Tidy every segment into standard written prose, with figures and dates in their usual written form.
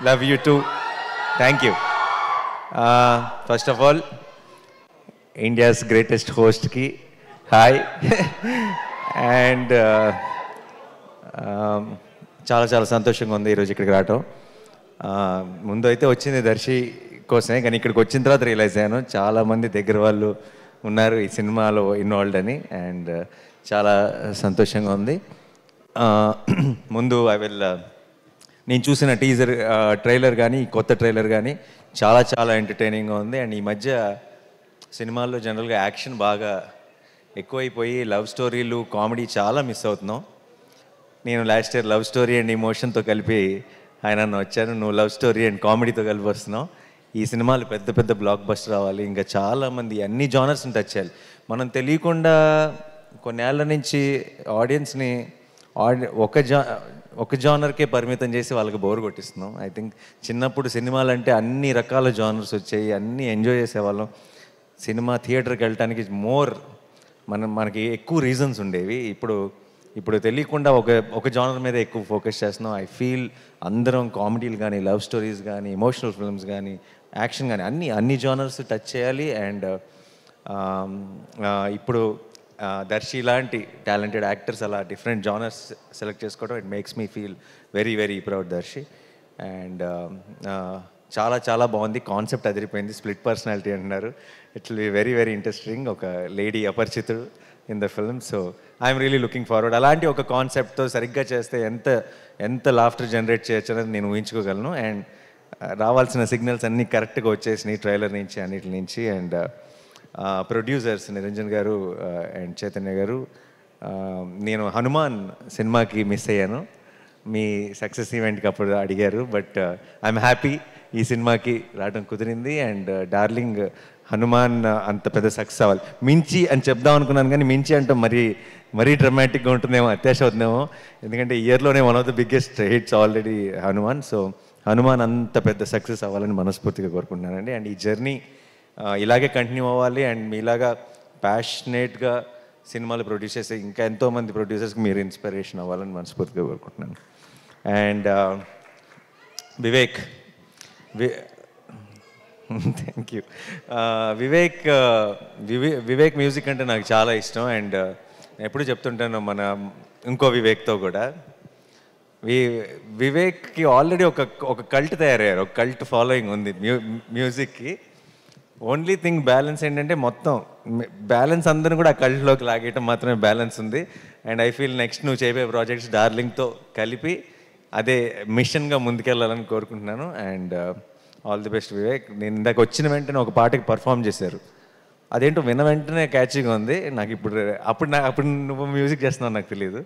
Love you too. Thank you. First of all, India's greatest host ki hi. And చాలా చాలా సంతోషంగా ఉంది ఈరోజు ఇక్కడికి రావటం. ముందు అయితే వచ్చింది దర్శి కోసమే, కానీ ఇక్కడికి వచ్చిన తర్వాత రియలైజ్ అయ్యాను చాలామంది దగ్గర వాళ్ళు ఉన్నారు ఈ సినిమాలో ఇన్వాల్వ్డ్ అని. అండ్ చాలా సంతోషంగా ఉంది. ముందు నేను చూసిన టీజర్ ట్రైలర్ కానీ కొత్త ట్రైలర్ కానీ చాలా చాలా ఎంటర్టైనింగ్గా ఉంది. అండ్ ఈ మధ్య సినిమాల్లో జనరల్గా యాక్షన్ బాగా ఎక్కువైపోయి లవ్ స్టోరీలు కామెడీ చాలా మిస్ అవుతున్నాం. నేను last year love story and ఇమోషన్తో కలిపి ఆయన వచ్చాను, నువ్వు లవ్ స్టోరీ అండ్ కామెడీతో కలిపి వస్తున్నావు. ఈ సినిమాలు పెద్ద పెద్ద బ్లాక్ బస్టర్ రావాలి, ఇంకా చాలామంది అన్ని జానర్స్ని టచ్ చేయాలి. మనం తెలియకుండా కొన్నేళ్ల నుంచి ఆడియన్స్ని ఒక జానర్కే పరిమితం చేసి వాళ్ళకి బోర్ కొట్టిస్తున్నాం. ఐ థింక్ చిన్నప్పుడు సినిమాలు అంటే అన్ని రకాల జానర్స్ వచ్చాయి, అన్నీ ఎంజాయ్ చేసేవాళ్ళం. సినిమా థియేటర్కి వెళ్ళటానికి మనకి ఎక్కువ రీజన్స్ ఉండేవి. ఇప్పుడు తెలియకుండా ఒక జానర్ మీద ఎక్కువ ఫోకస్ చేస్తున్నాం. ఐ ఫీల్ అందరం కామెడీలు కానీ లవ్ స్టోరీస్ కానీ ఎమోషనల్ ఫిల్మ్స్ కానీ యాక్షన్ కానీ అన్ని జానర్స్ టచ్ చేయాలి. అండ్ ఇప్పుడు దర్శి లాంటి టాలెంటెడ్ యాక్టర్స్ అలా డిఫరెంట్ జానర్స్ సెలెక్ట్ చేసుకోవడం it makes me feel very very proud Darshi. And చాలా చాలా బాగుంది, కాన్సెప్ట్ అదిరిపోయింది. స్ప్లిట్ పర్సనాలిటీ అంటున్నారు, it will be very very interesting. ఒక lady Aparichitudu in the film. So I'm really looking forward. అలాంటి ఒక కాన్సెప్ట్తో సరిగ్గా చేస్తే ఎంత లాఫ్టర్ జనరేట్ చేయొచ్చు అనేది నేను ఊహించుకోగలను. అండ్ రావాల్సిన సిగ్నల్స్ అన్నీ కరెక్ట్గా వచ్చేసినాయి ట్రైలర్ నుంచి అన్నిటి నుంచి. అండ్ ప్రొడ్యూసర్స్ నిరంజన్ గారు అండ్ చైతన్య గారు, నేను హనుమాన్ సినిమాకి మిస్ అయ్యాను, మీ సక్సెస్ ఈవెంట్కి అప్పుడు అడిగారు. బట్ ఐఎమ్ హ్యాపీ ఈ సినిమాకి రావడం కుదిరింది. అండ్ డార్లింగ్ హనుమాన్ అంత పెద్ద సక్సెస్ అవ్వాలి. మించి అని చెప్దాం అనుకున్నాను, కానీ మించి అంటే మరీ డ్రమాటిక్గా ఉంటుందేమో, అత్యాశ అవుతుందేమో. ఎందుకంటే ఇయర్లోనే one of the biggest hits already Hanuman. So Hanuman అంత పెద్ద సక్సెస్ అవ్వాలని మనస్ఫూర్తిగా కోరుకుంటున్నానండి. అండ్ ఈ జర్నీ ఇలాగే కంటిన్యూ అవ్వాలి. అండ్ మీలాగా ప్యాషనేట్గా సినిమాలు ప్రొడ్యూస్ చేసే ఇంకా ఎంతోమంది ప్రొడ్యూసర్స్కి మీరు ఇన్స్పిరేషన్ అవ్వాలని మనస్ఫూర్తిగా కోరుకుంటున్నాను. And Vivek thank you. Vivek music అంటే నాకు చాలా ఇష్టం. అండ్ ఎప్పుడు చెప్తుంటాను మన ఇంకో వివేక్తో కూడా, వివేక్కి ఆల్రెడీ ఒక కల్ట్ తయారయ్యారు, ఒక కల్ట్ ఫాలోయింగ్ ఉంది మ్యూజిక్కి. ఓన్లీ థింగ్ బ్యాలెన్స్ ఏంటంటే మొత్తం బ్యాలెన్స్ అందరూ కూడా ఆ కల్ట్లోకి లాగేయటం మాత్రమే బ్యాలెన్స్ ఉంది. అండ్ ఐ ఫీల్ నెక్స్ట్ నువ్వు చేయబోయే ప్రాజెక్ట్స్ డార్లింగ్తో కలిపి అదే మిషన్గా ముందుకెళ్ళాలని కోరుకుంటున్నాను. And all the best Vivek. నేను ఇందాక వచ్చిన వెంటనే ఒక పాటకి పర్ఫామ్ చేశారు, అదేంటో విన్న వెంటనే క్యాచీగా ఉంది నాకు. అప్పుడు నువ్వు మ్యూజిక్ చేస్తున్నావు నాకు తెలియదు,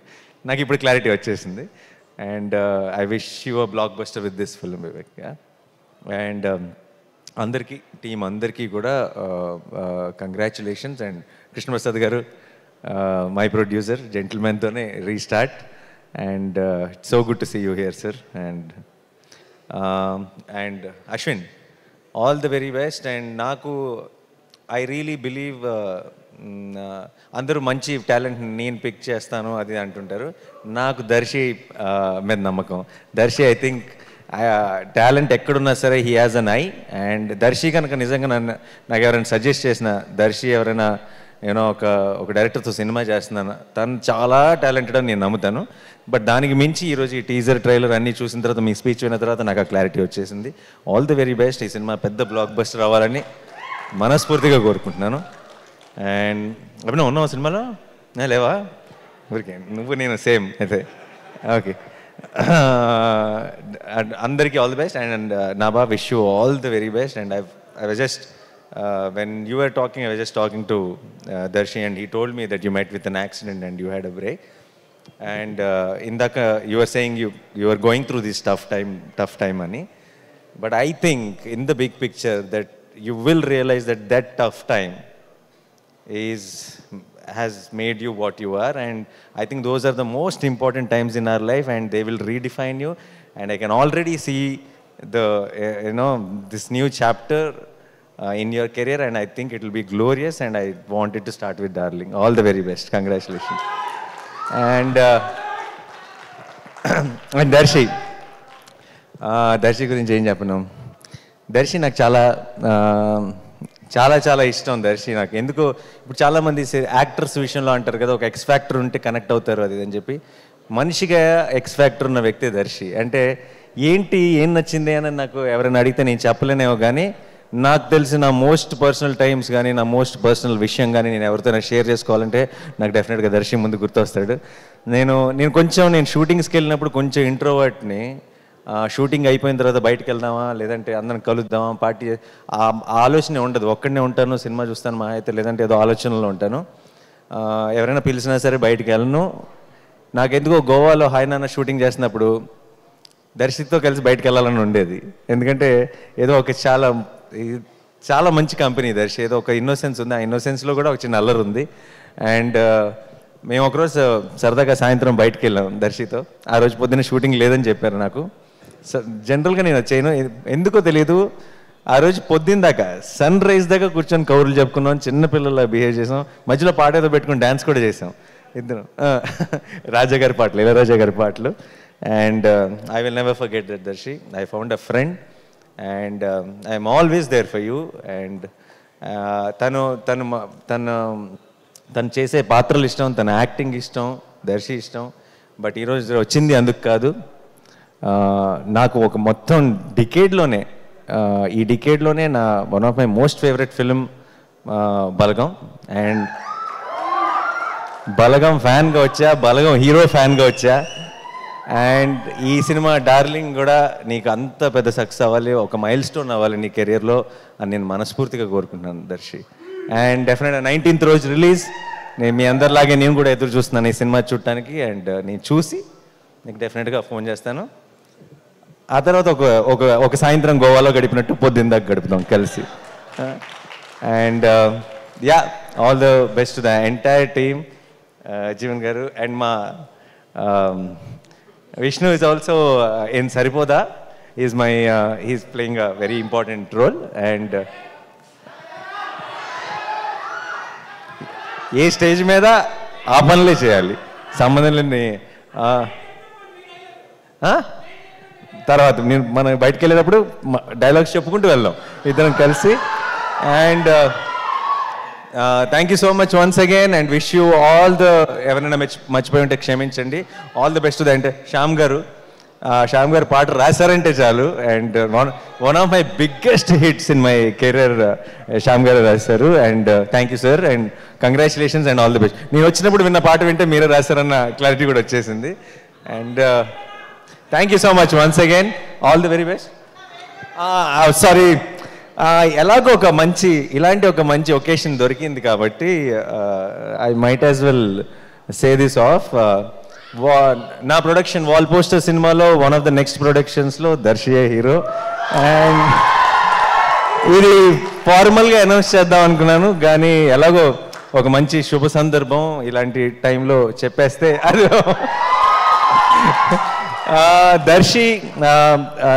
నాకు ఇప్పుడు క్లారిటీ వచ్చేసింది. And I wish you a blockbuster with this film Vivek. And అందరికీ టీం అందరికీ కూడా congratulations. And Krishnaprasad garu my producer, జెంటిల్మెన్తోనే restart. And it's so good to see you here sir. And Ashwin, all the very best. And నాకు I really believe అందరూ మంచి talent నేను pick చేస్తాను అది అంటుంటారు, నాకు దర్శి మీద నమ్మకం. దర్శి ఐ థింక్ టాలెంట్ ఎక్కడున్నా సరే he has an eye. And Darshi కనుక నిజంగా నాకు ఎవరైనా సజెస్ట్ చేసిన, దర్శి ఎవరైనా ఒక డైరెక్టర్తో సినిమా చేస్తున్నాను, తను చాలా టాలెంటెడ్ అని నేను నమ్ముతాను. బట్ దానికి మించి ఈరోజు ఈ టీజర్ ట్రైలర్ అన్నీ చూసిన తర్వాత, మీ స్పీచ్ విన్న తర్వాత నాకు ఆ క్లారిటీ వచ్చేసింది. All the very best. ఈ సినిమా పెద్ద బ్లాక్ బస్టర్ అవ్వాలని మనస్ఫూర్తిగా కోరుకుంటున్నాను. అండ్ అప్పుడు ఉన్నావు సినిమాలో లేవా? ఊరికే నువ్వు నేను సేమ్ అయితే. ఓకే, అందరికీ all the best. And Naba, wish you all the very best. And I was just when you were talking, I was just talking to Darshi, and he told me that you met with an accident and you had a break. And indaka you were saying you were going through this tough time ani. But I think in the big picture that you will realize that tough time has made you what you are. And I think those are the most important times in our life, and they will redefine you. And I can already see this new chapter in your career, and I think it will be glorious. And I wanted to start with Darling. All the very best. Congratulations. And Darshi, Darshi గురించి ఏం చెప్పను. దర్శి నాకు చాలా చాలా చాలా ఇష్టం. దర్శి నాకు ఎందుకో ఇప్పుడు చాలామంది యాక్టర్స్ విషయంలో అంటారు కదా, ఒక ఎక్స్ ఫ్యాక్టర్ ఉంటే కనెక్ట్ అవుతారు అది అని చెప్పి. మనిషిగా ఎక్స్ ఫ్యాక్టర్ ఉన్న వ్యక్తి దర్శి. అంటే ఏం నచ్చింది అని నాకు ఎవరైనా అడిగితే నేను చెప్పలేనేమో, కానీ నాకు తెలిసిన మోస్ట్ పర్సనల్ టైమ్స్ కానీ నా మోస్ట్ పర్సనల్ విషయం కానీ నేను ఎవరితోనే షేర్ చేసుకోవాలంటే నాకు డెఫినెట్గా దర్శి ముందు గుర్తొస్తాడు. నేను షూటింగ్స్కి వెళ్ళినప్పుడు కొంచెం ఇంట్రోవర్ట్ని. షూటింగ్ అయిపోయిన తర్వాత బయటకు వెళ్దామా లేదంటే అందరం కలుద్దామా పార్టీ ఆలోచన ఉండదు. ఒక్కడనే ఉంటాను, సినిమా చూస్తాను మా అయితే, లేదంటే ఏదో ఆలోచనలో ఉంటాను. ఎవరైనా పిలిచినా సరే బయటికి వెళ్ళను. నాకెందుకో గోవాలో హాయ్ నాన్న షూటింగ్ చేసినప్పుడు దర్శితో కలిసి బయటకు వెళ్ళాలని ఉండేది. ఎందుకంటే ఏదో ఒక చాలా మంచి కంపెనీ దర్శి. ఏదో ఒక ఇన్నోసెన్స్ ఉంది, ఆ ఇన్నోసెన్స్లో కూడా ఒక చిన్న అల్లరి ఉంది. అండ్ మేము ఒకరోజు సరదాగా సాయంత్రం బయటకు వెళ్ళాం దర్శితో. ఆ రోజు పొద్దున్న షూటింగ్ లేదని చెప్పారు నాకు. జనరల్గా నేను చేయను, ఎందుకో తెలియదు. ఆ రోజు పొద్దున్న దాకా సన్ రైజ్ దాకా కూర్చొని కౌరులు చెప్పుకున్నాం, చిన్నపిల్లల బిహేవ్ చేసాం, మధ్యలో పాట ఏదో పెట్టుకుని డ్యాన్స్ కూడా చేసాం ఇద్దరు. రాజాగారి పాటలు, ఇళయరాజా గారి పాటలు. And I will never forget that Darshi. I found a friend and I'm always there for you. And తను చేసే పాత్రలు ఇష్టం, తన యాక్టింగ్ ఇష్టం, దర్శి ఇష్టం. బట్ ఈరోజు వచ్చింది అందుకు కాదు. నాకు ఒక మొత్తం డికేడ్లోనే ఈ డికేడ్లోనే నా one of my most favourite film Balagam. And Balagam ఫ్యాన్గా వచ్చా, బలగం హీరో ఫ్యాన్గా వచ్చా. అండ్ ఈ సినిమా డార్లింగ్ కూడా నీకు అంత పెద్ద సక్సెస్ అవ్వాలి, ఒక మైల్ స్టోన్ అవ్వాలి నీ కెరియర్లో అని నేను మనస్ఫూర్తిగా కోరుకుంటున్నాను దర్శి. అండ్ డెఫినెట్గా 19th రోజు రిలీజ్. నేను మీ అందరిలాగే నేను కూడా ఎదురు చూస్తున్నాను ఈ సినిమా చూడటానికి. అండ్ నేను చూసి నీకు డెఫినెట్గా ఫోన్ చేస్తాను. ఆ తర్వాత ఒక సాయంత్రం గోవాలో గడిపినట్టు పొద్దున్న దాకా గడుపుతాం కలిసి. And yeah, all the best to the entire team. Jeevan గారు అండ్ మా Vishnu is also in Saripoda. He's playing a very important role. And A stage మీద ఆ పనులే చేయాలి, సంబంధం లేని. తర్వాత మనం బయటకు వెళ్ళేటప్పుడు డైలాగ్స్ చెప్పుకుంటూ వెళ్దాం ఇద్దరం కలిసి. And thank you so much once again and wish you all the, ఎవరైనా మర్చిపోయి ఉంటే క్షమించండి. All the best to the అంటే శ్యామ్ గారు పాట రాశారంటే చాలు. And one of my biggest hits in my career Shyam గారు రాశారు. And thank you sir and congratulations and all the best. నేను వచ్చినప్పుడు విన్న పాట వింటే మీరే రాశారన్న క్లారిటీ కూడా వచ్చేసింది. And thank you so much once again, all the very best. Sorry, ఎలాగో ఇలాంటి ఒక మంచి ఒకేషన్ దొరికింది కాబట్టి I might as well say this off. నా ప్రొడక్షన్ వాల్ పోస్టర్ సినిమాలో వన్ ఆఫ్ ద నెక్స్ట్ ప్రొడక్షన్స్లో దర్శియే హీరో. అండ్ ఇది ఫార్మల్గా అనౌన్స్ చేద్దాం అనుకున్నాను, కానీ ఎలాగో ఒక మంచి శుభ సందర్భం ఇలాంటి టైంలో చెప్పేస్తే అది. దర్శి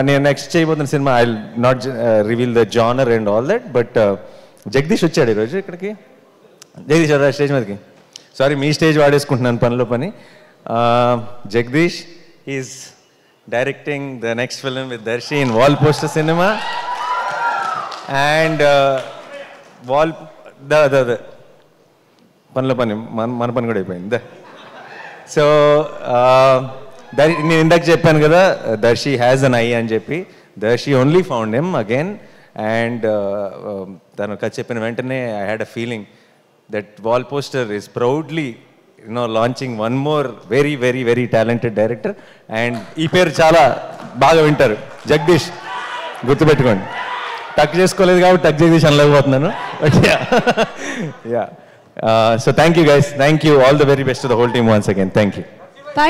నేను నెక్స్ట్ చేయబోతున్న సినిమా I will not reveal the genre and all that, but Jagadeesh వచ్చాడు ఈరోజు ఇక్కడికి. జగదీష్ స్టేజ్ మీదకి. సారీ, మీ స్టేజ్ వాడేసుకుంటున్నాను పనిలో పని. Jagadeesh is directing the next film with Darshi in Wall Poster సినిమా. అండ్ పనిలో పని మన పని కూడా అయిపోయింది. సో నేను ఇందాక చెప్పాను కదా, దర్శి హ్యాజ్ అన్ ఐ అని చెప్పి. Darshi only found him again. And తను కథ చెప్పిన వెంటనే I had a feeling that Wall Poster is proudly launching one more very very very talented director. And ఈ పేరు చాలా బాగా వింటారు, జగదీష్, గుర్తుపెట్టుకోండి. టక్ చేసుకోలేదు కాబట్టి టక్ జగదీష్ అనలేకపోతున్నాను. But yeah, so thank you guys, thank you, all the very best to the whole team once again. Thank you.